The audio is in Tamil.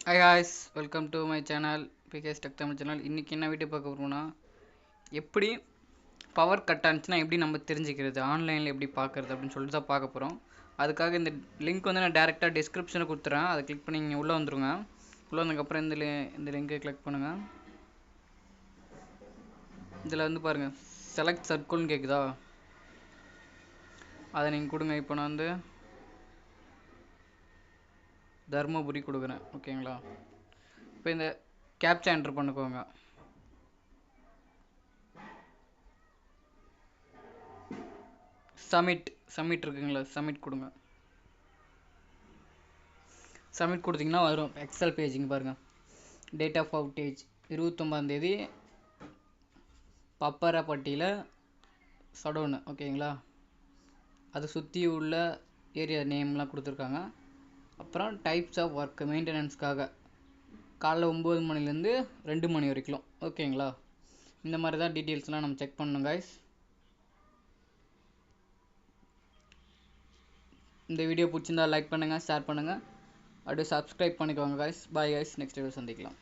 Hi guys, welcome to my channel PKS Tech Tamil channel. இன்னைக்கு என்ன வீடியோ பார்க்க போறோம்னா எப்படி பவர் கட் ஆனிச்சுனா எப்படி நம்ம தெரிஞ்சுக்கிறது ஆன்லைனில் எப்படி பார்க்குறது அப்படின்னு சொல்லிட்டு தான் பார்க்க போகிறோம். அதுக்காக இந்த லிங்க் வந்து நான் டேரெக்டாக டிஸ்கிரிப்ஷனில் கொடுத்துறேன். அதை கிளிக் பண்ணி நீங்கள் உள்ளே வந்துருங்க. உள்ளே வந்ததுக்கப்புறம் இந்த லிங்கை கிளிக் பண்ணுங்கள். இதில் வந்து பாருங்கள் செலக்ட் சர்க்கிள்னு கேட்குதா, அதை நீங்கள் கொடுங்க. இப்போ நான் வந்து தர்மபுரி கொடுக்குறேன். ஓகேங்களா? இப்போ இந்த கேப்சா என்டர் பண்ணிக்கோங்க. சப்மிட் இருக்குங்களா, சப்மிட் கொடுங்க. சப்மிட் கொடுத்தீங்கன்னா வரும் எக்ஸல் பேஜிங்க பாருங்கள். டேட் ஆஃப் அவுட்டேஜ் 29 பப்பரப்பட்டியில் சடோனு. ஓகேங்களா? அதை சுற்றி உள்ள ஏரியா நேம்லாம் கொடுத்துருக்காங்க. அப்புறம் டைப்ஸ் ஆஃப் ஒர்க் மெயின்டெனன்ஸ்க்காக காலைல 9 மணிலேருந்து 2 மணி வரைக்கும். ஓகேங்களா? இந்த மாதிரி தான் டீட்டெயில்ஸ்லாம் நம்ம செக் பண்ணணும் கைஸ். இந்த வீடியோ பிடிச்சிருந்தா லைக் பண்ணுங்கள், ஷேர் பண்ணுங்கள், அப்படியே சப்ஸ்கிரைப் பண்ணிக்கோங்க guys. Bye guys, next video சந்திக்கலாம்.